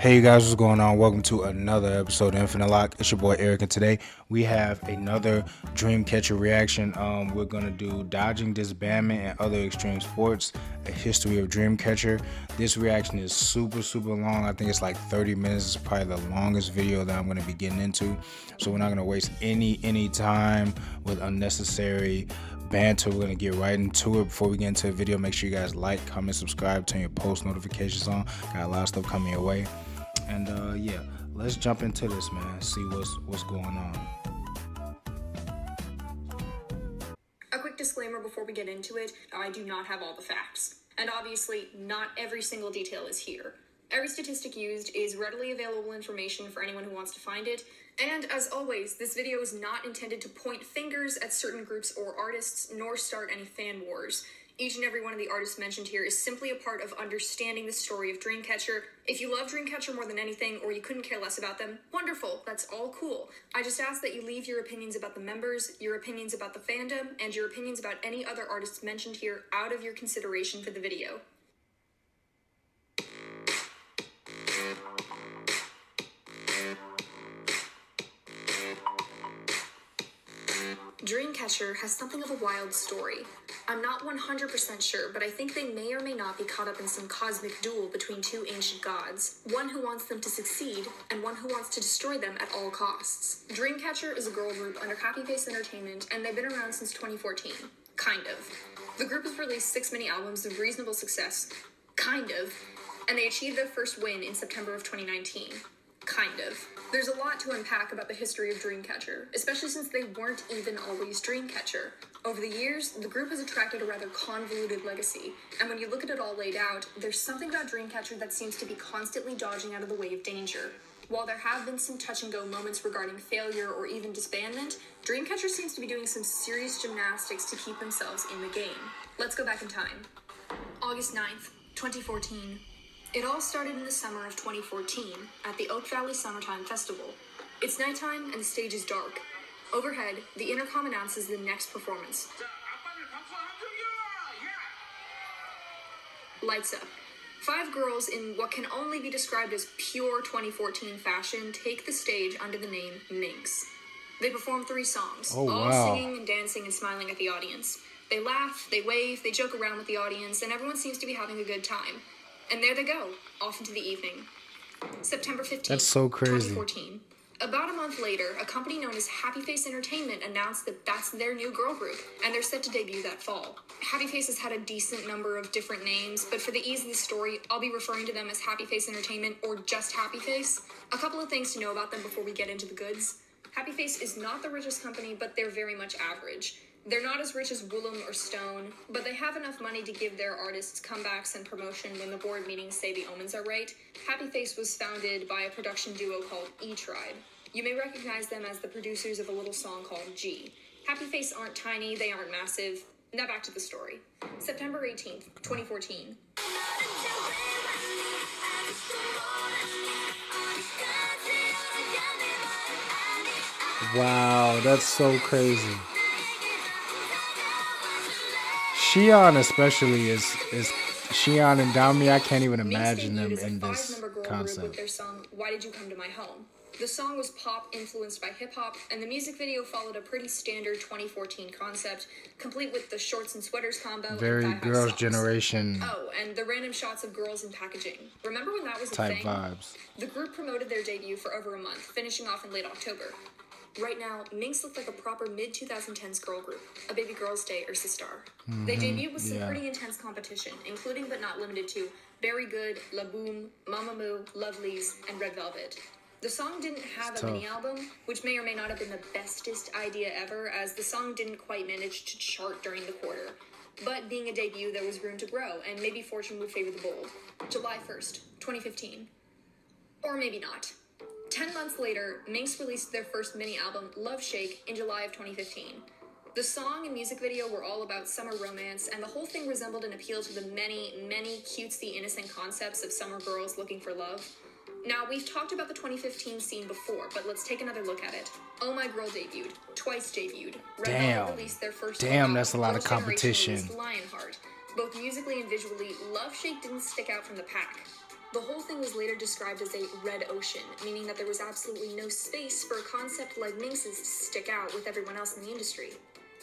Hey you guys, what's going on? Welcome to another episode of Elocke. It's your boy Eric, and today we have another Dreamcatcher reaction. We're gonna do dodging, disbandment, and other extreme sports. A history of Dreamcatcher. This reaction is super long. I think it's like 30 minutes. It's probably the longest video that I'm gonna be getting into. So we're not gonna waste any time with unnecessary banter. We're gonna get right into it. Before we get into the video, make sure you guys like, comment, subscribe, turn your post notifications on. Got a lot of stuff coming your way. And yeah, let's jump into this, man. See what's going on. A quick disclaimer before we get into it, I do not have all the facts. And obviously, not every single detail is here. Every statistic used is readily available information for anyone who wants to find it. And as always, this video is not intended to point fingers at certain groups or artists, nor start any fan wars. Each and every one of the artists mentioned here is simply a part of understanding the story of Dreamcatcher. If you love Dreamcatcher more than anything, or you couldn't care less about them, wonderful, that's all cool. I just ask that you leave your opinions about the members, your opinions about the fandom, and your opinions about any other artists mentioned here out of your consideration for the video. Dreamcatcher has something of a wild story. I'm not 100% sure, but I think they may or may not be caught up in some cosmic duel between two ancient gods, one who wants them to succeed, and one who wants to destroy them at all costs. Dreamcatcher is a girl group under Happy Face Entertainment, and they've been around since 2014. Kind of. The group has released 6 mini-albums of reasonable success. Kind of. And they achieved their first win in September of 2019. Kind of. There's a lot to unpack about the history of Dreamcatcher, especially since they weren't even always Dreamcatcher. Over the years, the group has attracted a rather convoluted legacy, and when you look at it all laid out, there's something about Dreamcatcher that seems to be constantly dodging out of the way of danger. While there have been some touch-and-go moments regarding failure or even disbandment, Dreamcatcher seems to be doing some serious gymnastics to keep themselves in the game. Let's go back in time. August 9th, 2014. It all started in the summer of 2014 at the Oak Valley Summertime Festival. It's nighttime and the stage is dark. Overhead, the intercom announces the next performance. Lights up. 5 girls in what can only be described as pure 2014 fashion take the stage under the name Minx. They perform 3 songs, all singing and dancing and smiling at the audience. They laugh, they wave, they joke around with the audience, and everyone seems to be having a good time. And there they go, off into the evening. September 15th, That's so crazy. 2014. About a month later, a company known as Happy Face Entertainment announced that that's their new girl group, and they're set to debut that fall. Happy Face has had a decent number of different names, but for the ease of the story, I'll be referring to them as Happy Face Entertainment or just Happy Face. A couple of things to know about them before we get into the goods. Happy Face is not the richest company, but they're very much average. They're not as rich as Woolham or Stone, but they have enough money to give their artists comebacks and promotion when the board meetings say the omens are right. Happy Face was founded by a production duo called E-Tribe. You may recognize them as the producers of a little song called G. Happy Face aren't tiny, they aren't massive. Now back to the story. September 18th, 2014. Wow, that's so crazy. Shion especially is Shion and Dami. I can't even imagine them in this concept. With their song "Why Did You Come to My Home?" The song was pop influenced by hip-hop, and the music video followed a pretty standard 2014 concept, complete with the shorts and sweaters combo. Very girls' generation. Oh, and the random shots of girls in packaging. Remember when that was a type thing? Vibes. The group promoted their debut for over a month, finishing off in late October. Right now, Minx looked like a proper mid-2010s girl group, a Baby Girls Day or Sistar. They debuted with some pretty intense competition, including but not limited to Very Good, La Boom, Mamamoo, Lovelies, and Red Velvet. The song didn't have a mini-album, which may or may not have been the bestest idea ever, as the song didn't quite manage to chart during the quarter. But being a debut, there was room to grow, and maybe fortune would favor the bold. July 1st, 2015. Or maybe not. 10 months later, Minx released their first mini-album, Love Shake, in July of 2015. The song and music video were all about summer romance, and the whole thing resembled an appeal to the many cutesy innocent concepts of summer girls looking for love. Now, we've talked about the 2015 scene before, but let's take another look at it. Oh My Girl debuted, Twice debuted, Red Velvet released their first album, that's a lot of competition. Lionheart. Both musically and visually, Love Shake didn't stick out from the pack. The whole thing was later described as a red ocean, meaning that there was absolutely no space for a concept like Minx's to stick out with everyone else in the industry.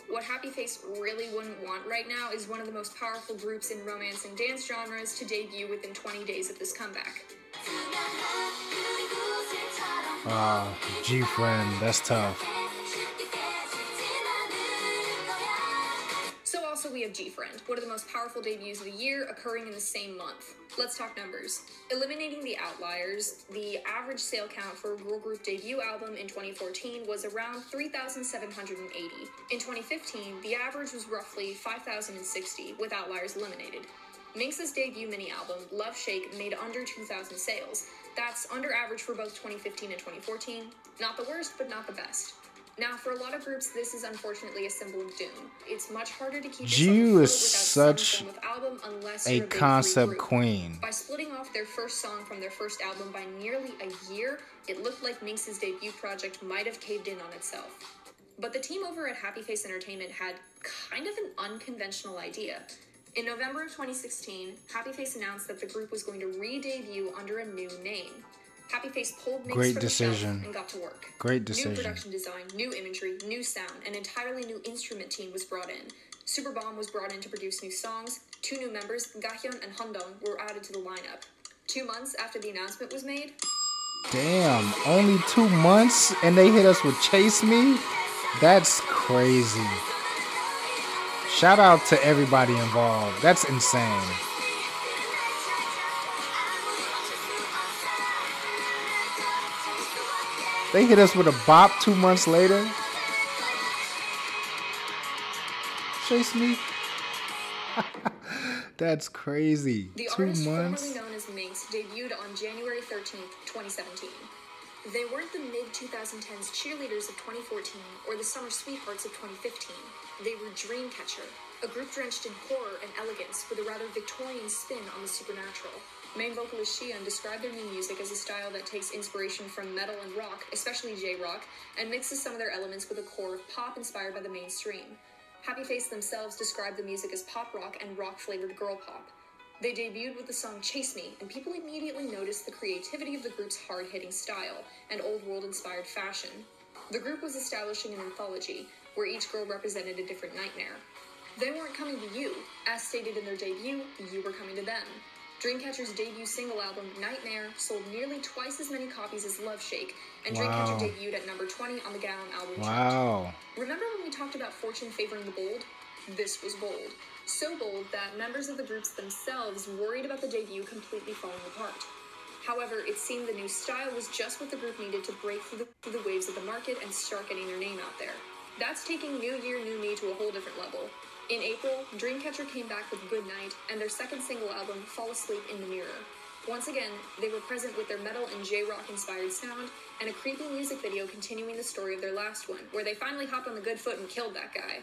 What Happy Face really wouldn't want right now is one of the most powerful groups in romance and dance genres to debut within 20 days of this comeback. G-Friend, that's tough. So also we have G-Friend, one of the most powerful debuts of the year, occurring in the same month. Let's talk numbers. Eliminating the outliers, the average sale count for a girl group debut album in 2014 was around 3,780. In 2015, the average was roughly 5,060, with outliers eliminated. Minx's debut mini-album, Love Shake, made under 2,000 sales. That's under average for both 2015 and 2014. Not the worst, but not the best. Now, for a lot of groups, this is unfortunately a symbol of doom. It's much harder to keep Jiu is without such some form of album unless a you're a big concept group. queen. By splitting off their first song from their first album by nearly a year, it looked like Minx's debut project might have caved in on itself. But the team over at Happy Face Entertainment had kind of an unconventional idea. In November of 2016, Happy Face announced that the group was going to re-debut under a new name. Happy Face pulled Minx Great from decision. the shelf and got to work. Great decision. New production design, new imagery, new sound, an entirely new instrument team was brought in. Super Bomb was brought in to produce new songs. 2 new members, Gahyun and Hundong, were added to the lineup. 2 months after the announcement was made... Damn, only 2 months and they hit us with Chase Me? That's crazy. Shout out to everybody involved. That's insane. They hit us with a bop 2 months later. Chase Me. That's crazy. The 2 artist months. formerly known as Minx debuted on January 13th, 2017. They weren't the mid-2010s cheerleaders of 2014 or the summer sweethearts of 2015. They were Dreamcatcher, a group drenched in horror and elegance with a rather Victorian spin on the supernatural. Main vocalist Xian described their new music as a style that takes inspiration from metal and rock, especially J-rock, and mixes some of their elements with a core of pop inspired by the mainstream. Happy Face themselves described the music as pop rock and rock-flavored girl pop. They debuted with the song Chase Me, and people immediately noticed the creativity of the group's hard-hitting style and old-world-inspired fashion. The group was establishing an anthology, where each girl represented a different nightmare. They weren't coming to you. As stated in their debut, you were coming to them. Dreamcatcher's debut single album, Nightmare, sold nearly twice as many copies as Love Shake, and Dreamcatcher debuted at number 20 on the Gallon album chart. Remember when we talked about fortune favoring the bold? This was bold. So bold that members of the groups themselves worried about the debut completely falling apart. However, it seemed the new style was just what the group needed to break through the waves of the market and start getting their name out there. That's taking New Year, New Me to a whole different level. In April, Dreamcatcher came back with Good Night and their second single album, Fall Asleep in the Mirror. Once again, they were present with their metal and J-rock inspired sound and a creepy music video continuing the story of their last one, where they finally hopped on the good foot and killed that guy.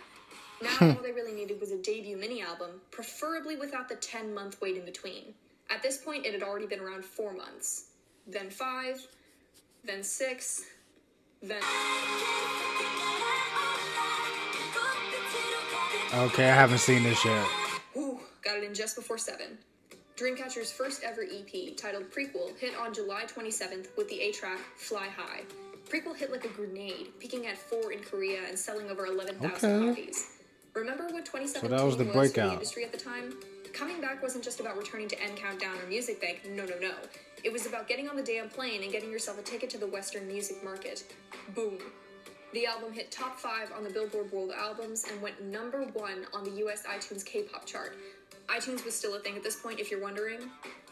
Now all they really needed was a debut mini-album, preferably without the 10-month wait in between. At this point, it had already been around 4 months. Then 5, then 6, then... Okay, I haven't seen this yet. Ooh, got it in just before 7. Dreamcatcher's first ever EP, titled Prequel, hit on July 27th with the A-track Fly High. Prequel hit like a grenade, peaking at 4 in Korea and selling over 11,000 copies. Remember what 2017 So that was the breakout for the industry at the time? Coming back wasn't just about returning to End Countdown or Music Bank, no. It was about getting on the damn plane and getting yourself a ticket to the Western music market. Boom. The album hit top 5 on the Billboard World Albums and went number 1 on the US iTunes K-pop chart. iTunes was still a thing at this point, if you're wondering.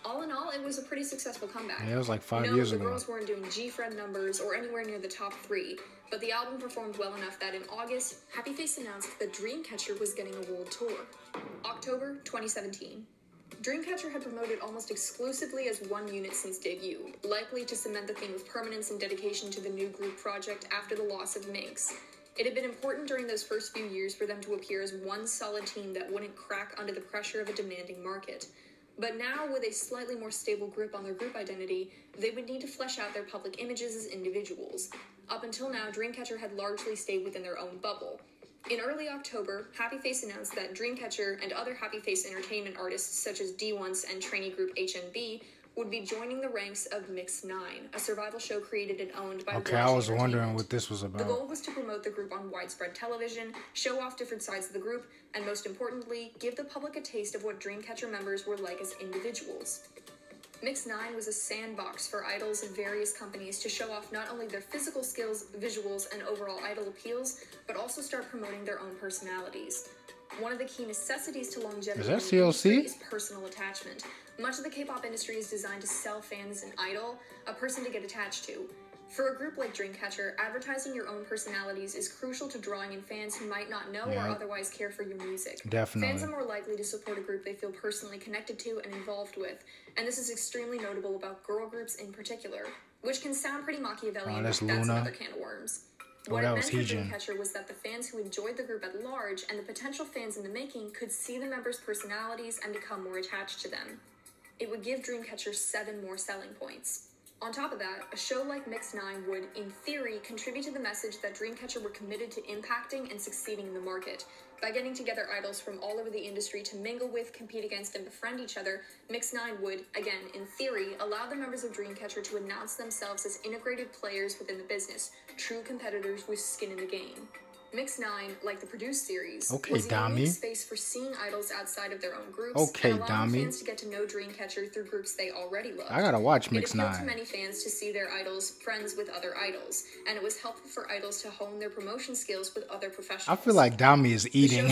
All in all, it was a pretty successful comeback. Yeah, it was like 5 years ago. The girls weren't doing G-Friend numbers or anywhere near the top 3, but the album performed well enough that in August, Happy Face announced that Dreamcatcher was getting a world tour. October 2017. Dreamcatcher had promoted almost exclusively as one unit since debut, likely to cement the theme of permanence and dedication to the new group project after the loss of Minx. It had been important during those first few years for them to appear as one solid team that wouldn't crack under the pressure of a demanding market. But now, with a slightly more stable grip on their group identity, they would need to flesh out their public images as individuals. Up until now, Dreamcatcher had largely stayed within their own bubble. In early October, Happy Face announced that Dreamcatcher and other Happy Face Entertainment artists such as D-Once and trainee group HNB would be joining the ranks of Mix 9, a survival show created and owned by Okay, I was wondering what this was about. The goal was to promote the group on widespread television, show off different sides of the group, and most importantly, give the public a taste of what Dreamcatcher members were like as individuals. Mix 9 was a sandbox for idols and various companies to show off not only their physical skills, visuals, and overall idol appeals, but also start promoting their own personalities. One of the key necessities to longevity is personal attachment. Much of the K-pop industry is designed to sell fans an idol, a person to get attached to. For a group like Dreamcatcher, advertising your own personalities is crucial to drawing in fans who might not know or otherwise care for your music. Definitely. Fans are more likely to support a group they feel personally connected to and involved with, and this is extremely notable about girl groups in particular, which can sound pretty Machiavellian, but that's another can of worms. What it meant for Dreamcatcher was that the fans who enjoyed the group at large and the potential fans in the making could see the members' personalities and become more attached to them. It would give Dreamcatcher 7 more selling points. On top of that, a show like Mix 9 would, in theory, contribute to the message that Dreamcatcher were committed to impacting and succeeding in the market. By getting together idols from all over the industry to mingle with, compete against, and befriend each other, Mix 9 would, again, in theory, allow the members of Dreamcatcher to announce themselves as integrated players within the business, true competitors with skin in the game. Mix 9, like the produced series, was a unique space for seeing idols outside of their own groups and allowing fans to get to know Dreamcatcher through groups they already loved. I gotta watch Mix 9. It appealed to many fans to see their idols friends with other idols, and it was helpful for idols to hone their promotion skills with other professionals. I feel like Dami is eating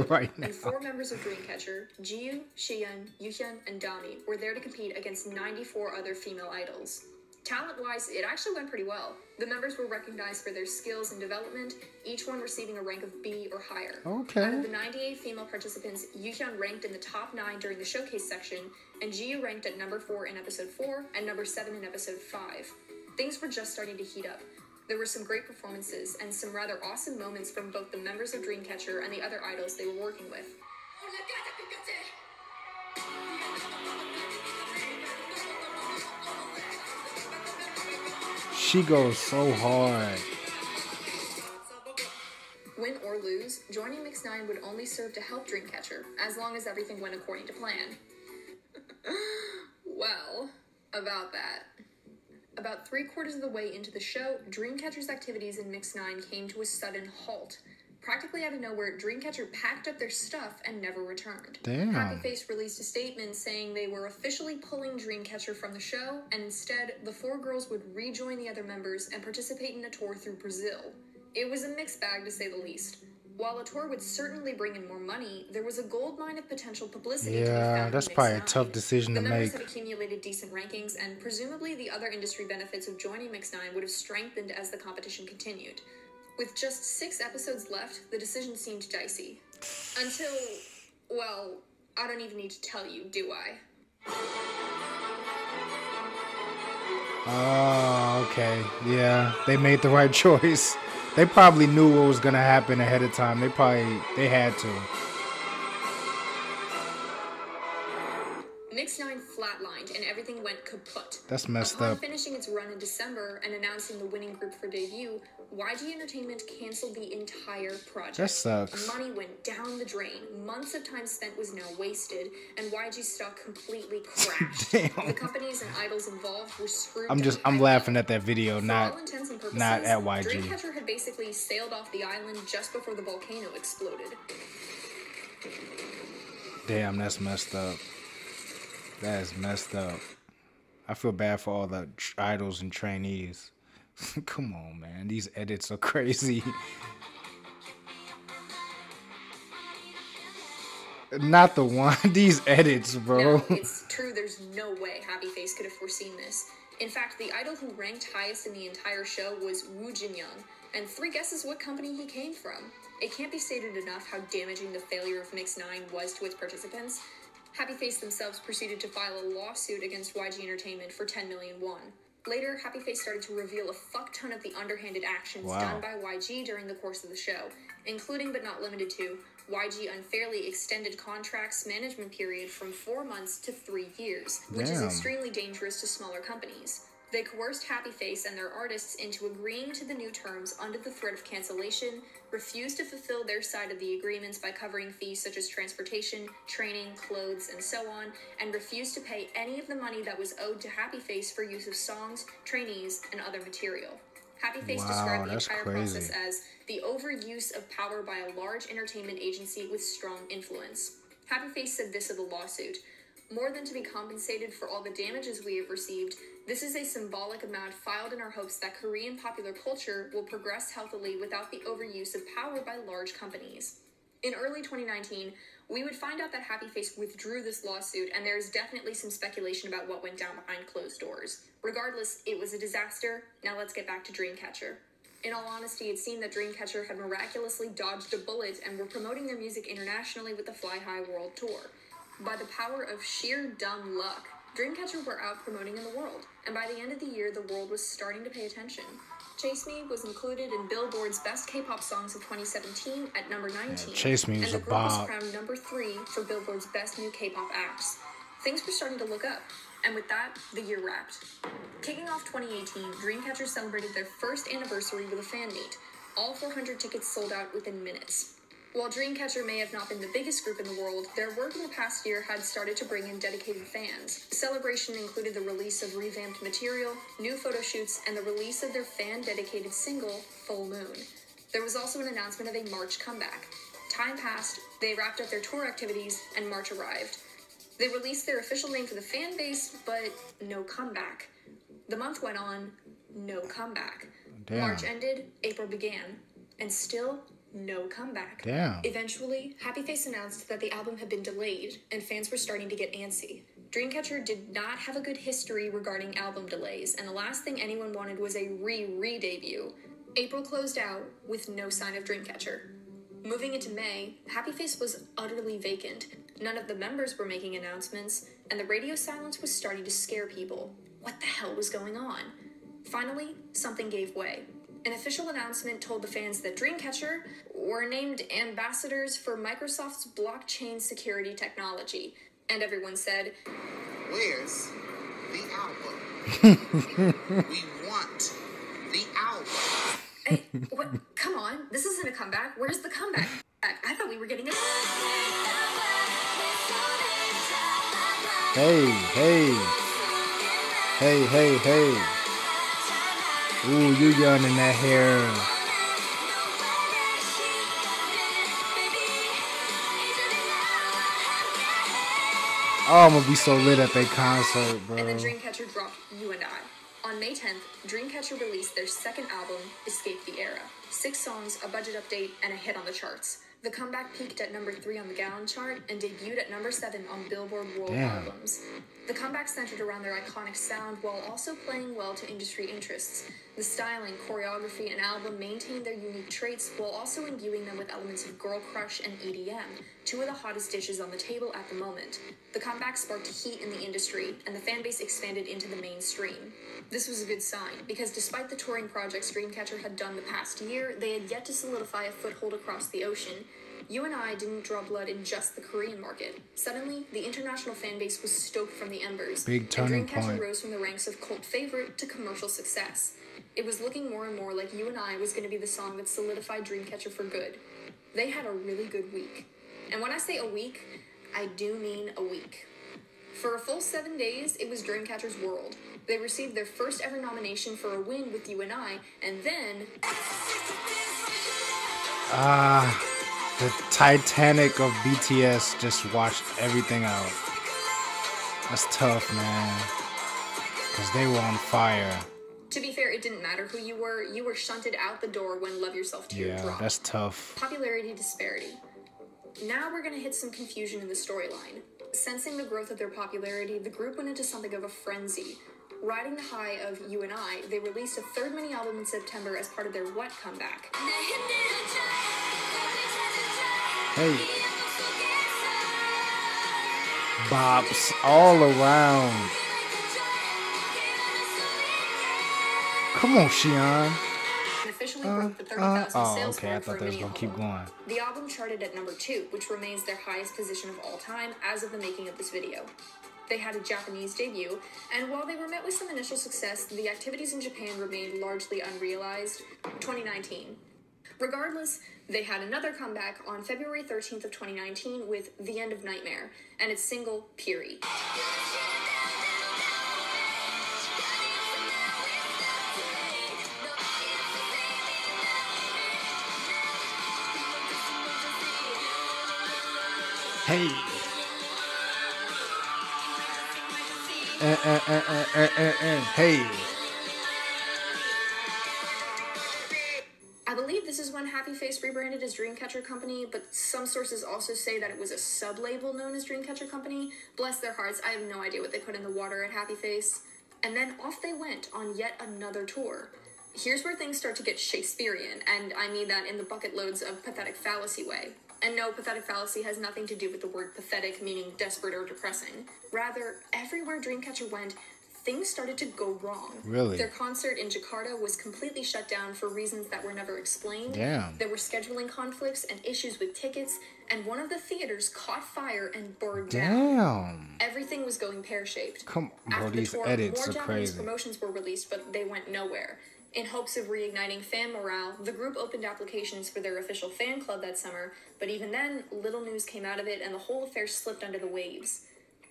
right now. And 4 members of Dreamcatcher, Jiyu, Shiyeon, Yuhyun, and Dami, were there to compete against 94 other female idols. Talent-wise, it actually went pretty well. The members were recognized for their skills and development, each one receiving a rank of B or higher. Okay. Out of the 98 female participants, Yuhyun ranked in the top 9 during the showcase section, and Jiyu ranked at number 4 in episode 4 and number 7 in episode 5. Things were just starting to heat up. There were some great performances and some rather awesome moments from both the members of Dreamcatcher and the other idols they were working with. She goes so hard. Win or lose, joining Mix 9 would only serve to help Dreamcatcher, as long as everything went according to plan. Well, about that. About 3/4 of the way into the show, Dreamcatcher's activities in Mix 9 came to a sudden halt. Practically out of nowhere, Dreamcatcher packed up their stuff and never returned. Damn. Happy Face released a statement saying they were officially pulling Dreamcatcher from the show, and instead, the 4 girls would rejoin the other members and participate in a tour through Brazil. It was a mixed bag, to say the least. While a tour would certainly bring in more money, there was a goldmine of potential publicity to be found. That's probably a tough decision to make. The members had accumulated decent rankings, and presumably the other industry benefits of joining Mix 9 would have strengthened as the competition continued. With just 6 episodes left, the decision seemed dicey. Until, well, I don't even need to tell you, do I? Oh, okay. Yeah, they made the right choice. They probably knew what was going to happen ahead of time. They had to. Mix 9 flatlined and everything went kaput. That's messed Upon up. finishing its run in December and announcing the winning group for debut, YG Entertainment canceled the entire project. That sucks. Money went down the drain. Months of time spent was now wasted, and YG stock completely crashed. Damn. The companies and idols involved were screwed. I'm laughing at that video, not all intents and purposes, not at YG. Dreamcatcher had basically sailed off the island just before the volcano exploded. Damn, that's messed up. That is messed up. I feel bad for all the idols and trainees. Come on, man. These edits are crazy. Not the one. These edits, bro. No, it's true. There's no way Happy Face could have foreseen this. In fact, the idol who ranked highest in the entire show was Woo Jin-young. And 3 guesses what company he came from. It can't be stated enough how damaging the failure of Mix 9 was to its participants. Happy Face themselves proceeded to file a lawsuit against YG Entertainment for 10 million won. Later, Happy Face started to reveal a fuck ton of the underhanded actions done by YG during the course of the show, including but not limited to YG unfairly extended contracts management period from 4 months to 3 years, which is extremely dangerous to smaller companies. They coerced Happy Face and their artists into agreeing to the new terms under the threat of cancellation, refused to fulfill their side of the agreements by covering fees such as transportation, training, clothes, and so on, and refused to pay any of the money that was owed to Happy Face for use of songs, trainees, and other material. Happy Face described the entire process as the overuse of power by a large entertainment agency with strong influence. Happy Face said this of the lawsuit: "More than to be compensated for all the damages we have received, this is a symbolic amount filed in our hopes that Korean popular culture will progress healthily without the overuse of power by large companies." In early 2019, we would find out that Happy Face withdrew this lawsuit, and there's definitely some speculation about what went down behind closed doors. Regardless, it was a disaster. Now let's get back to Dreamcatcher. In all honesty, it seemed that Dreamcatcher had miraculously dodged a bullet and were promoting their music internationally with the Fly High World Tour. By the power of sheer dumb luck, Dreamcatcher were out promoting in the world, and by the end of the year, the world was starting to pay attention. Chase Me was included in Billboard's Best K-Pop Songs of 2017 at number 19. Yeah, Chase Me was and a the group was bop. crowned number 3 for Billboard's Best New K-Pop Acts. Things were starting to look up, and with that, the year wrapped. Kicking off 2018, Dreamcatcher celebrated their first anniversary with a fan meet. All 400 tickets sold out within minutes. While Dreamcatcher may have not been the biggest group in the world, their work in the past year had started to bring in dedicated fans. The celebration included the release of revamped material, new photo shoots, and the release of their fan-dedicated single, Full Moon. There was also an announcement of a March comeback. Time passed, they wrapped up their tour activities, and March arrived. They released their official name for the fan base, but no comeback. The month went on, no comeback. Damn. March ended, April began, and still no comeback. Damn. Eventually, Happy Face announced that the album had been delayed, and fans were starting to get antsy. Dreamcatcher did not have a good history regarding album delays, and the last thing anyone wanted was a re-debut. April closed out with no sign of Dreamcatcher. Moving into May, Happy Face was utterly vacant. None of the members were making announcements, and the radio silence was starting to scare people. What the hell was going on? Finally, something gave way. An official announcement told the fans that Dreamcatcher were named ambassadors for Microsoft's blockchain security technology. And everyone said, "Where's the album? We want the album." Hey, what? Come on, this isn't a comeback. Where's the comeback? I thought we were getting a... Hey. Ooh, you young in that hair. Oh, I'm gonna be so lit at that concert, bro. And then Dreamcatcher dropped You and I. On May 10th, Dreamcatcher released their second album, Escape the Era. 6 songs, a budget update, and a hit on the charts. The comeback peaked at number 3 on the Gaon chart and debuted at number 7 on Billboard World Albums. The comeback centered around their iconic sound while also playing well to industry interests. The styling, choreography, and album maintained their unique traits while also imbuing them with elements of girl crush and EDM, 2 of the hottest dishes on the table at the moment. The comeback sparked heat in the industry, and the fanbase expanded into the mainstream. This was a good sign, because despite the touring projects Dreamcatcher had done the past year, they had yet to solidify a foothold across the ocean. You and I didn't draw blood in just the Korean market. Suddenly, the international fanbase was stoked from the embers, Big turning and Dreamcatcher point. rose from the ranks of cult favorite to commercial success. It was looking more and more like You and I was going to be the song that solidified Dreamcatcher for good. They had a really good week. And when I say a week, I do mean a week. For a full 7 days, it was Dreamcatcher's world. They received their first ever nomination for a win with You and I, and then... The Titanic of BTS just washed everything out. That's tough, man. Because they were on fire. To be fair, it didn't matter who you were shunted out the door when Love Yourself 2 dropped. Yeah, that's tough. Popularity disparity. Now we're gonna hit some confusion in the storyline. Sensing the growth of their popularity, the group went into something of a frenzy. Riding the high of You and I, they released a third mini-album in September as part of their What comeback. Hey. Bops all around. Come on, Xian. And officially broke the 30,000 sales okay, I mark for thought a they was mini gonna keep album. going. The album charted at number 2, which remains their highest position of all time as of the making of this video. They had a Japanese debut, and while they were met with some initial success, the activities in Japan remained largely unrealized. 2019. Regardless, they had another comeback on February 13th of 2019 with The End of Nightmare and its single, Piri. Hey. Hey. I believe this is when Happy Face rebranded as Dreamcatcher Company, but some sources also say that it was a sub-label known as Dreamcatcher Company. Bless their hearts, I have no idea what they put in the water at Happy Face. And then off they went on yet another tour. Here's where things start to get Shakespearean, and I mean that in the bucket loads of pathetic fallacy way. And no, pathetic fallacy has nothing to do with the word pathetic, meaning desperate or depressing. Rather, everywhere Dreamcatcher went, things started to go wrong. Really? Their concert in Jakarta was completely shut down for reasons that were never explained. Damn. There were scheduling conflicts and issues with tickets, and one of the theaters caught fire and burned down. Damn. Everything was going pear-shaped. Come on, After bro, the these tour, edits more are Japanese crazy. promotions were released, but they went nowhere. In hopes of reigniting fan morale, the group opened applications for their official fan club that summer, but even then, little news came out of it and the whole affair slipped under the waves.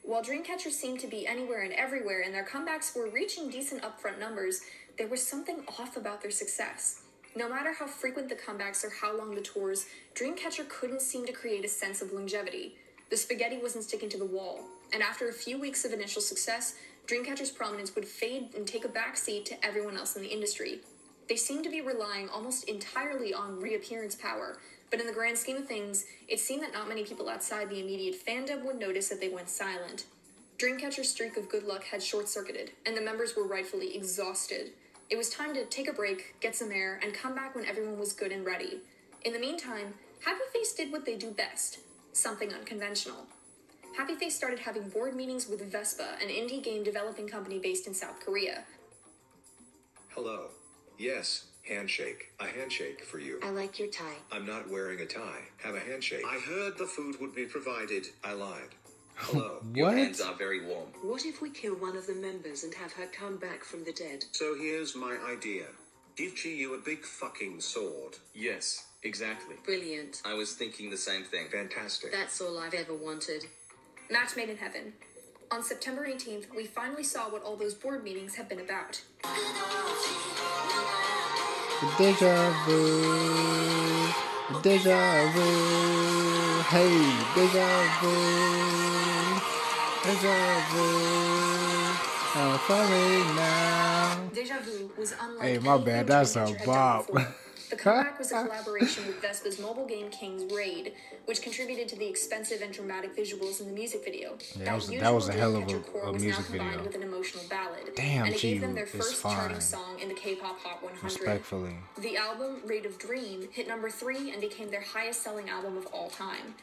While Dreamcatcher seemed to be anywhere and everywhere and their comebacks were reaching decent upfront numbers, there was something off about their success. No matter how frequent the comebacks or how long the tours, Dreamcatcher couldn't seem to create a sense of longevity. The spaghetti wasn't sticking to the wall, and after a few weeks of initial success, Dreamcatcher's prominence would fade and take a backseat to everyone else in the industry. They seemed to be relying almost entirely on reappearance power, but in the grand scheme of things, it seemed that not many people outside the immediate fandom would notice that they went silent. Dreamcatcher's streak of good luck had short-circuited, and the members were rightfully exhausted. It was time to take a break, get some air, and come back when everyone was good and ready. In the meantime, Happy Face did what they do best, something unconventional. Happy Face started having board meetings with Vespa, an indie game developing company based in South Korea. Hello. Yes, handshake. A handshake for you. I like your tie. I'm not wearing a tie. Have a handshake. I heard the food would be provided. I lied. Hello. Your What? hands are very warm. What if we kill one of the members and have her come back from the dead? So here's my idea. Give you a big fucking sword. Yes, exactly. Brilliant. I was thinking the same thing. Fantastic. That's all I've ever wanted. Match made in heaven. On September 18th, we finally saw what all those board meetings have been about. Deja vu. Deja vu. Hey, deja vu. Deja vu. I'm falling now. Deja Vu was unlike Hey, my bad, anything that's a Dreamcatcher had done bop. before. The comeback was a collaboration with Vespa's mobile game King's Raid, which contributed to the expensive and dramatic visuals in the music video. Yeah, That was a usual hell of Dreamcatcher core a was music now combined video. with an emotional ballad, Damn, and it gave them Chi their is first charting fine. song in the Kpop Hot 100. Respectfully. The album, Rate of Dream, hit number 3 and became their highest-selling album of all time.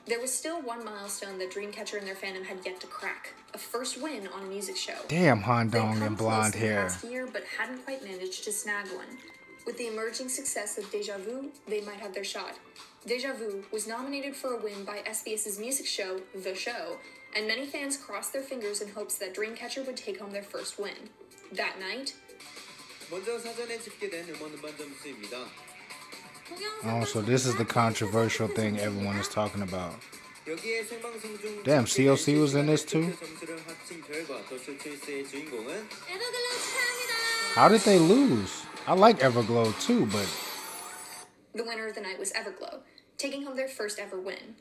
There was still one milestone that Dreamcatcher and their fandom had yet to crack, a first win on a music show. Damn, Han They'd Dong come and close blonde in the hair. past year, but hadn't quite managed to snag one. With the emerging success of Deja Vu, they might have their shot. Deja Vu was nominated for a win by SBS's music show, The Show, and many fans crossed their fingers in hopes that Dreamcatcher would take home their first win. That night, 먼저 사전에 집계된 음원은 점수입니다. Oh, so this is the controversial thing everyone is talking about. 여기에 생방송 중 Damn, COC was in this too? 점수를 합친 결과 더쇼 초이스의 주인공은 How did they lose? I like Everglow too, but the winner of the night was Everglow, taking home their first ever win.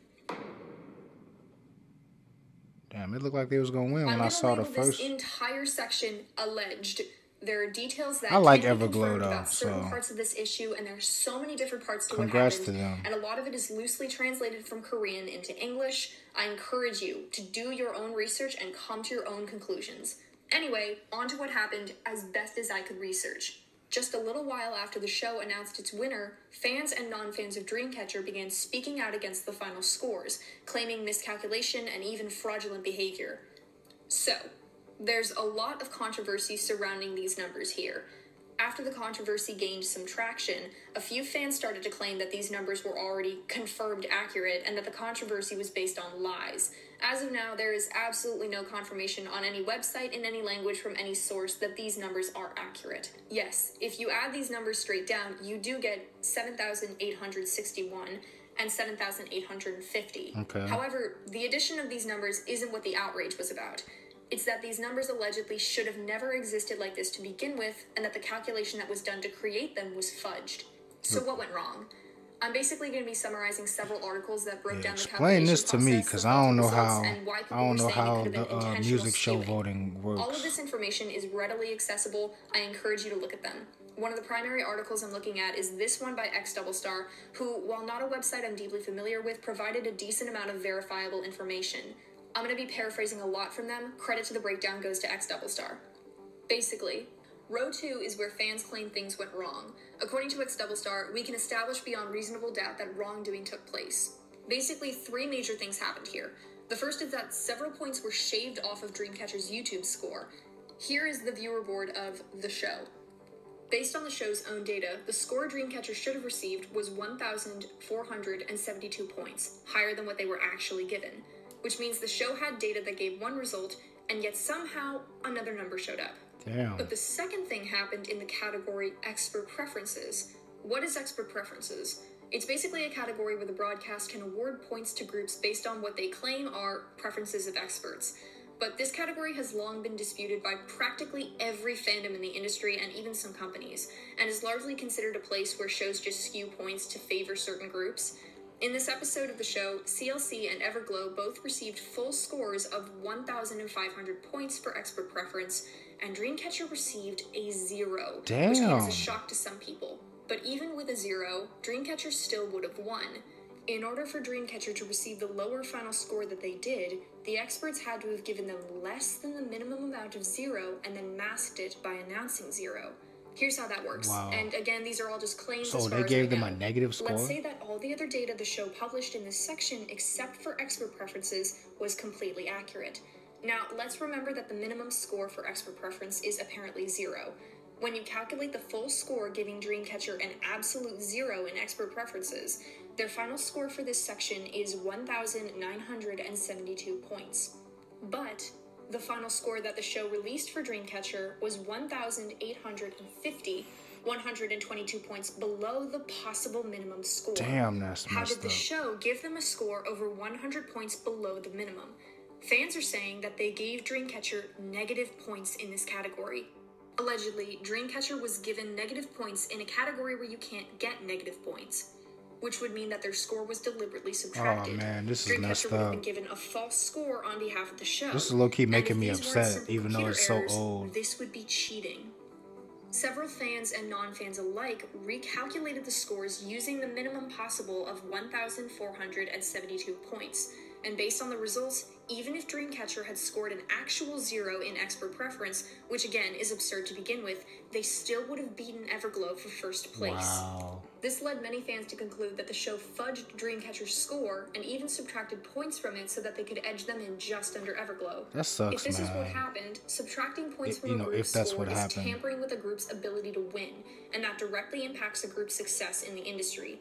damn, it looked like they was gonna win when I I'm saw gonna the label first. this entire section alleged. There are details that I like can't be Everglow, confirmed though, about certain so parts of this issue, and there's so many different parts to Congrats what to happened, them. and a lot of it is loosely translated from Korean into English. I encourage you to do your own research and come to your own conclusions. Anyway, on to what happened as best as I could research. Just a little while after the show announced its winner, fans and non-fans of Dreamcatcher began speaking out against the final scores, claiming miscalculation and even fraudulent behavior. So, there's a lot of controversy surrounding these numbers here. After the controversy gained some traction, a few fans started to claim that these numbers were already confirmed accurate and that the controversy was based on lies. As of now, there is absolutely no confirmation on any website in any language from any source that these numbers are accurate. Yes, if you add these numbers straight down, you do get 7,861 and 7,850. Okay. However, the addition of these numbers isn't what the outrage was about. It's that these numbers allegedly should have never existed like this to begin with, and that the calculation that was done to create them was fudged. So what went wrong? I'm basically going to be summarizing several articles that broke down the Explain calculation this to me, process, because the I don't know results, how and why people I don't were know saying it how could have been the intentional music show skewing. voting works. All of this information is readily accessible. I encourage you to look at them. One of the primary articles I'm looking at is this one by X Double Star, who, while not a website I'm deeply familiar with, provided a decent amount of verifiable information. I'm going to be paraphrasing a lot from them. Credit to the breakdown goes to X Double Star. Basically, row 2 is where fans claim things went wrong. According to X Double Star, we can establish beyond reasonable doubt that wrongdoing took place. Basically, 3 major things happened here. The first is that several points were shaved off of Dreamcatcher's YouTube score. Here is the viewer board of the show. Based on the show's own data, the score Dreamcatcher should have received was 1,472 points, higher than what they were actually given, which means the show had data that gave one result, and yet somehow another number showed up. Damn. But the second thing happened in the category expert preferences. What is expert preferences? It's basically a category where the broadcast can award points to groups based on what they claim are preferences of experts. But this category has long been disputed by practically every fandom in the industry and even some companies, and is largely considered a place where shows just skew points to favor certain groups. In this episode of the show, CLC and Everglow both received full scores of 1,500 points for expert preference, and Dreamcatcher received a 0, which came as a shock to some people. But even with a 0, Dreamcatcher still would have won. In order for Dreamcatcher to receive the lower final score that they did, the experts had to have given them less than the minimum amount of 0 and then masked it by announcing 0. Here's how that works. Wow. And again, these are all just claims. So as far they as gave I them know. a negative score? Let's say that all the other data the show published in this section, except for expert preferences, was completely accurate. Now, let's remember that the minimum score for expert preference is apparently 0. When you calculate the full score giving Dreamcatcher an absolute 0 in expert preferences, their final score for this section is 1,972 points. But the final score that the show released for Dreamcatcher was 1,850, 122 points below the possible minimum score. Damn, that's messed up. How did the show give them a score over 100 points below the minimum? Fans are saying that they gave Dreamcatcher negative points in this category. Allegedly, Dreamcatcher was given negative points in a category where you can't get negative points, which would mean that their score was deliberately subtracted. Oh man, this is messed Dreamcatcher would have up. been given a false score on behalf of the show. This is low-key making me And if these weren't upset, simple even though computer it's so errors, old. This would be cheating. Several fans and non-fans alike recalculated the scores using the minimum possible of 1,472 points. And based on the results, even if Dreamcatcher had scored an actual 0 in expert preference, which again is absurd to begin with, they still would have beaten Everglow for first place. Wow. This led many fans to conclude that the show fudged Dreamcatcher's score and even subtracted points from it so that they could edge them in just under Everglow. That sucks, If this is what man. happened, subtracting points If- from you a know, group's if that's score what is happened. tampering with a group's ability to win, and that directly impacts a group's success in the industry.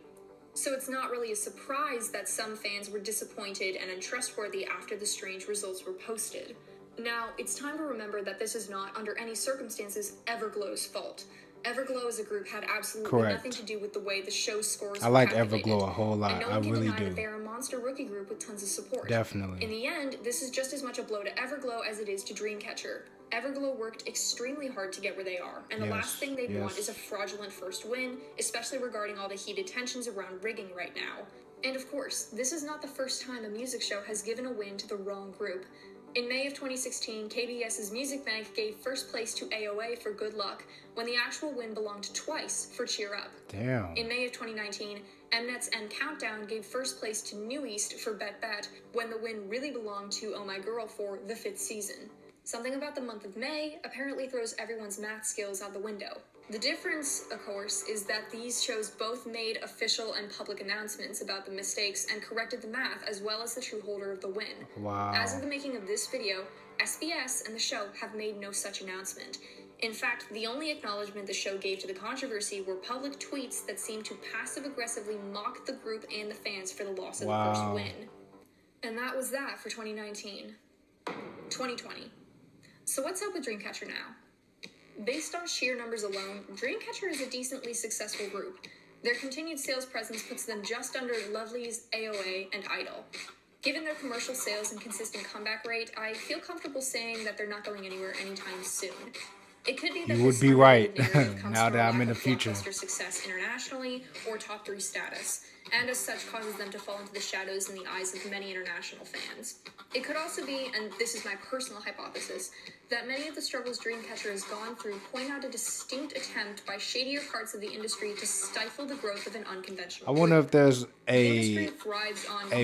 So it's not really a surprise that some fans were disappointed and untrustworthy after the strange results were posted. Now, it's time to remember that this is not, under any circumstances, Everglow's fault. Everglow as a group had absolutely Correct. nothing to do with the way the show's scores I were like calculated. Everglow a whole lot. And no I one can really deny do. that they're a monster rookie group with tons of support. Definitely. In the end, this is just as much a blow to Everglow as it is to Dreamcatcher. Everglow worked extremely hard to get where they are, and the Yes, last thing they'd want yes. is a fraudulent first win, especially regarding all the heated tensions around rigging right now. And of course, this is not the first time a music show has given a win to the wrong group. In May of 2016, KBS's Music Bank gave first place to AOA for Good Luck, when the actual win belonged twice for Cheer Up. Damn. In May of 2019, Mnet's and Countdown gave first place to New East for Bet Bet, when the win really belonged to Oh My Girl for the 5th season. Something about the month of May apparently throws everyone's math skills out the window. The difference, of course, is that these shows both made official and public announcements about the mistakes and corrected the math, as well as the true holder of the win. Wow. As of the making of this video, SBS and the show have made no such announcement. In fact, the only acknowledgement the show gave to the controversy were public tweets that seemed to passive-aggressively mock the group and the fans for the loss of the first win. And that was that for 2019. 2020. So what's up with Dreamcatcher now? Based on sheer numbers alone, Dreamcatcher is a decently successful group. Their continued sales presence puts them just under Lovelyz, AOA, and Idol. Given their commercial sales and consistent comeback rate, I feel comfortable saying that they're not going anywhere anytime soon. It could be that you would be right. Now that I'm in the future. Success internationally or top 3 status, and as such causes them to fall into the shadows in the eyes of many international fans. It could also be, and this is my personal hypothesis, that many of the struggles Dreamcatcher has gone through point out a distinct attempt by shadier parts of the industry to stifle the growth of an unconventional I wonder if there's a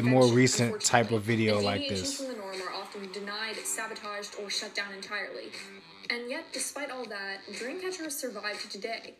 more recent type of video like this. this. From the norm are often denied, sabotaged, or shut down entirely. And yet, despite all that, Dreamcatcher has survived to today.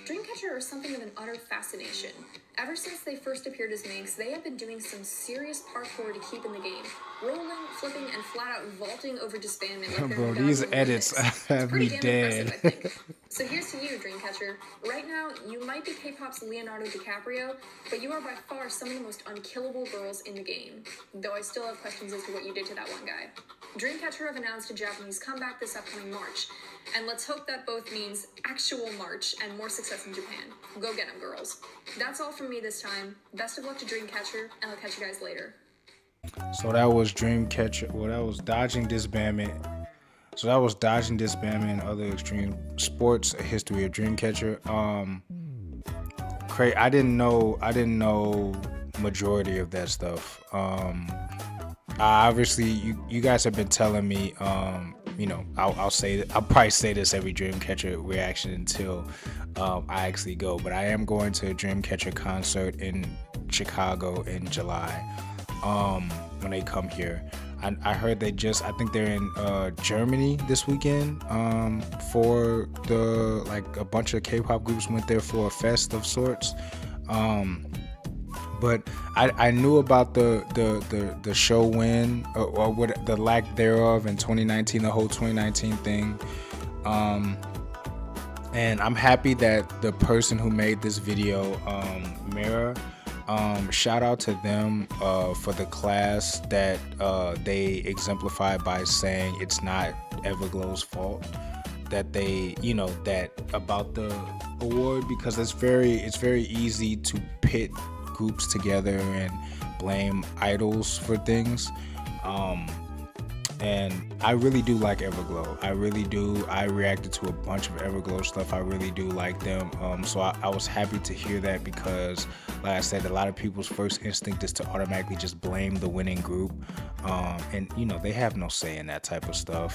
Dreamcatcher are something of an utter fascination. Ever since they first appeared as Minx, they have been doing some serious parkour to keep in the game. Rolling, flipping, and flat out vaulting over Disbandment. Like bro, these edits have me dead. I think. So here's to you, Dreamcatcher. Right now, you might be K-pop's Leonardo DiCaprio, but you are by far some of the most unkillable girls in the game. Though I still have questions as to what you did to that one guy. Dreamcatcher have announced a Japanese comeback this upcoming March, and let's hope that both means actual March and more success in Japan. Go get them, girls. That's all from me this time. Best of luck to Dreamcatcher, and I'll catch you guys later. So that was Dreamcatcher. Well, that was Dodging Disbandment. So that was Dodging Disbandment and Other Extreme Sports, a history of Dreamcatcher. I didn't know majority of that stuff. Obviously you guys have been telling me, I'll probably say this every Dreamcatcher reaction until I actually go, but I am going to a Dreamcatcher concert in Chicago in July when they come here. I heard I think they're in Germany this weekend for a bunch of K-pop groups went there for a fest of sorts. But I knew about the show win or what the lack thereof in 2019, the whole 2019 thing. And I'm happy that the person who made this video, Mira, shout out to them for the class that they exemplified by saying it's not Everglow's fault that they, that about the award, because it's very easy to pit groups together and blame idols for things. And I really do like Everglow. I really do. I reacted to a bunch of Everglow stuff. I really do like them. So I was happy to hear that, because like I said, a lot of people's first instinct is to automatically just blame the winning group. And they have no say in that type of stuff.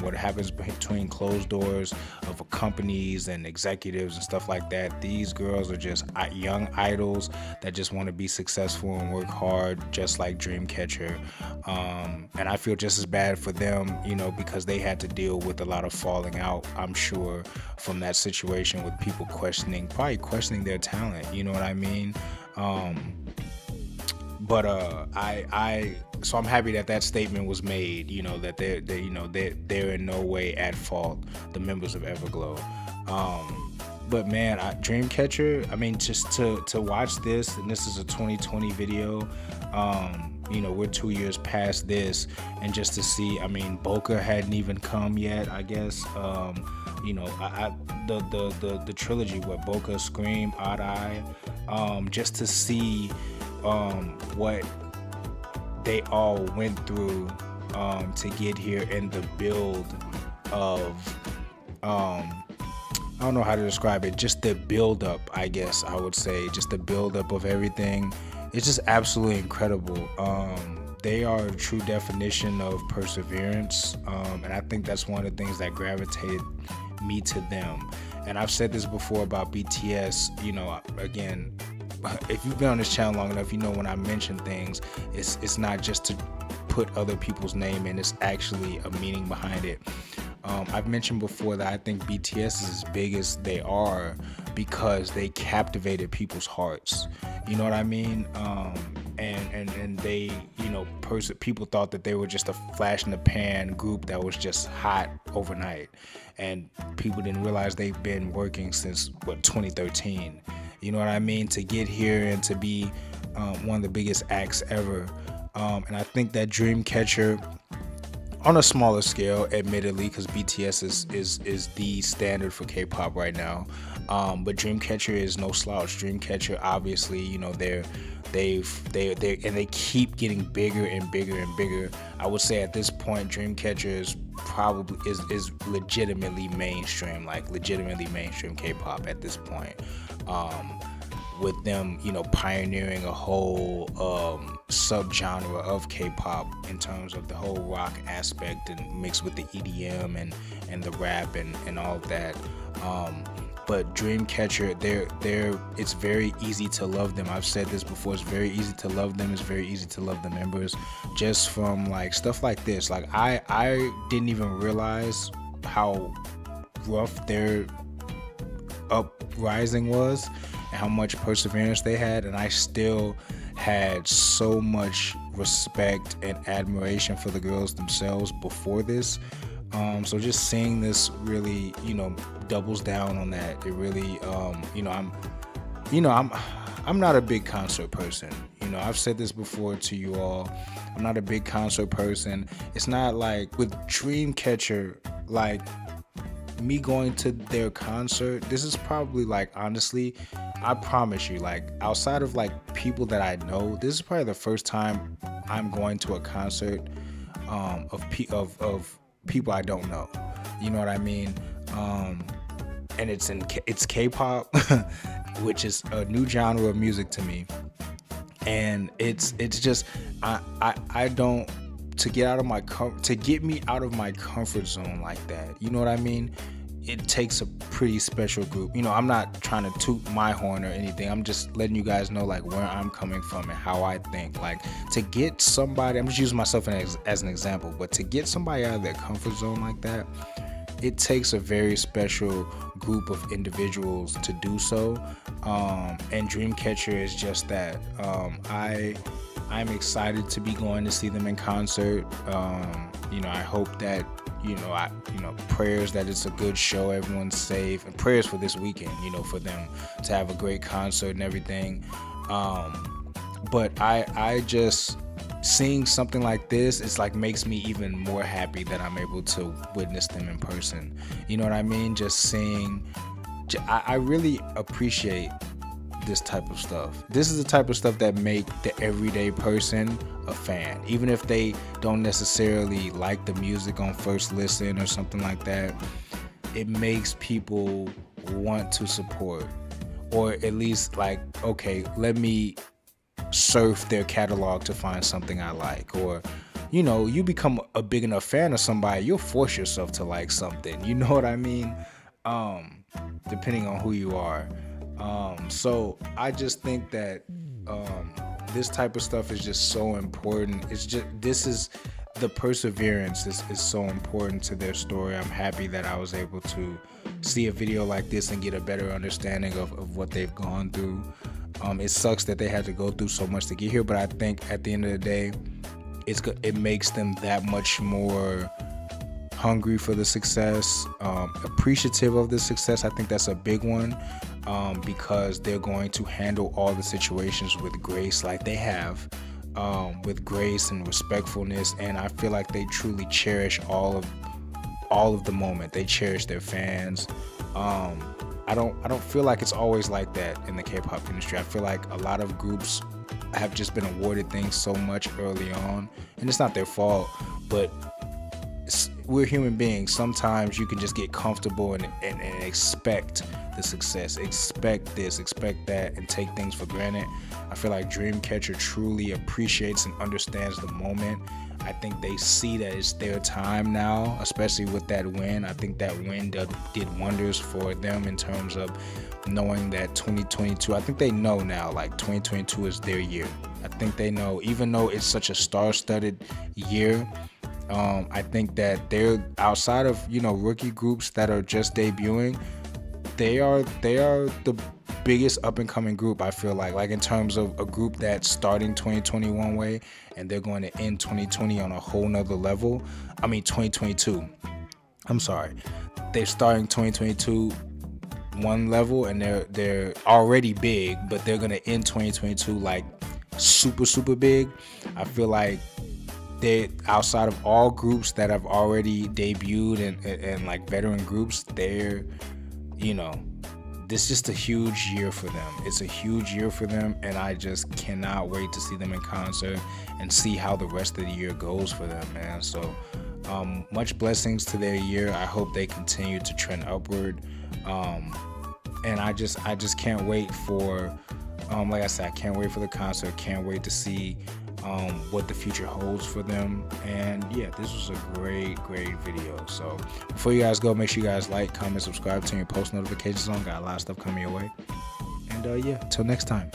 What happens between closed doors of companies and executives and stuff like that, these girls are just young idols that just want to be successful and work hard, just like Dreamcatcher. And I feel just as bad for them, because they had to deal with a lot of falling out, I'm sure, from that situation, with people probably questioning their talent, you know what I mean? So I'm happy that statement was made, that they're in no way at fault, the members of Everglow. But man, Dreamcatcher, just to watch this, and this is a 2020 video, we're 2 years past this, and just to see, Boca hadn't even come yet, I guess. The trilogy with Boca, Scream, Odd Eye, just to see what they all went through to get here, and the build of I don't know how to describe it, just the build up, I guess I would say, just the build up of everything. It's just absolutely incredible. They are a true definition of perseverance, and I think that's one of the things that gravitated me to them. And I've said this before about BTS, again, if you've been on this channel long enough, when I mention things, it's not just to put other people's name in, it's actually a meaning behind it. I've mentioned before that I think BTS is as big as they are because they captivated people's hearts. You know what I mean? and they, you know, people thought that they were just a flash in the pan group that was just hot overnight, and people didn't realize they've been working since 2013. You know what I mean? To get here and to be one of the biggest acts ever, and I think that Dreamcatcher, on a smaller scale, admittedly, because BTS is the standard for K-pop right now, but Dreamcatcher is no slouch. Dreamcatcher, obviously, you know, they keep getting bigger and bigger and bigger. I would say at this point, Dreamcatcher is probably is legitimately mainstream, like legitimately mainstream K-pop at this point. With them, you know, pioneering a whole subgenre of K-pop in terms of the whole rock aspect and mixed with the EDM and the rap and all of that. But Dreamcatcher, it's very easy to love them. I've said this before. It's very easy to love them. It's very easy to love the members, just from like stuff like this. Like I didn't even realize how rough their uprising was and how much perseverance they had, and I still had so much respect and admiration for the girls themselves before this. So just seeing this really, you know, doubles down on that. It really, I'm not a big concert person. You know, I've said this before to you all. I'm not a big concert person. It's not like with Dreamcatcher, like me going to their concert, this is probably, like, honestly, I promise you, like, outside of like people that I know, this is probably the first time I'm going to a concert of people I don't know. You know what I mean? And it's K-pop, which is a new genre of music to me, and it's just I don't, to get me out of my comfort zone like that. You know what I mean? It takes a pretty special group. You know, I'm not trying to toot my horn or anything. I'm just letting you guys know like where I'm coming from and how I think. Like, to get somebody, I'm just using myself as an example, but to get somebody out of their comfort zone like that, it takes a very special group of individuals to do so. And Dreamcatcher is just that. I'm excited to be going to see them in concert. You know, I hope that, prayers that it's a good show, everyone's safe, and prayers for this weekend, you know, for them to have a great concert and everything. But I just, seeing something like this, it's like makes me even more happy that I'm able to witness them in person. You know what I mean? Just seeing, I really appreciate this type of stuff. This is the type of stuff that make the everyday person a fan, even if they don't necessarily like the music on first listen or something like that. It makes people want to support, or at least like, okay, let me surf their catalog to find something I like. Or, you know, you become a big enough fan of somebody, you'll force yourself to like something. You know what I mean? Depending on who you are. So I just think that this type of stuff is just so important. This is the perseverance is so important to their story. I'm happy that I was able to see a video like this and get a better understanding of what they've gone through. It sucks that they had to go through so much to get here, but I think at the end of the day, it makes them that much more hungry for the success, appreciative of the success. I think that's a big one, because they're going to handle all the situations with grace, like they have, with grace and respectfulness. And I feel like they truly cherish all of the moment. They cherish their fans. I don't feel like it's always like that in the K-pop industry. I feel like a lot of groups have just been awarded things so much early on, and it's not their fault, but we're human beings. Sometimes you can just get comfortable and expect the success, expect this, expect that, and take things for granted. I feel like Dreamcatcher truly appreciates and understands the moment. I think they see that it's their time now, especially with that win. I think that win did wonders for them in terms of knowing that 2022, I think they know now, like 2022 is their year. I think they know, even though it's such a star-studded year, I think that they're outside of, rookie groups that are just debuting, they are the biggest up and coming group, I feel like in terms of a group that's starting 2020 one way and they're going to end 2020 on a whole nother level. I mean 2022. I'm sorry. They're starting 2022 one level and they're already big, but they're gonna end 2022 like super big. I feel like they, outside of all groups that have already debuted and like veteran groups, they're, you know, this is just a huge year for them. It's a huge year for them, and I just cannot wait to see them in concert and see how the rest of the year goes for them, man. So much blessings to their year. I hope they continue to trend upward. And I just can't wait for, like I said, I can't wait for the concert. Can't wait to see what the future holds for them. And yeah, this was a great video. So before you guys go, make sure you guys like, comment, subscribe, turn your post notifications on. Got a lot of stuff coming your way. And yeah, till next time.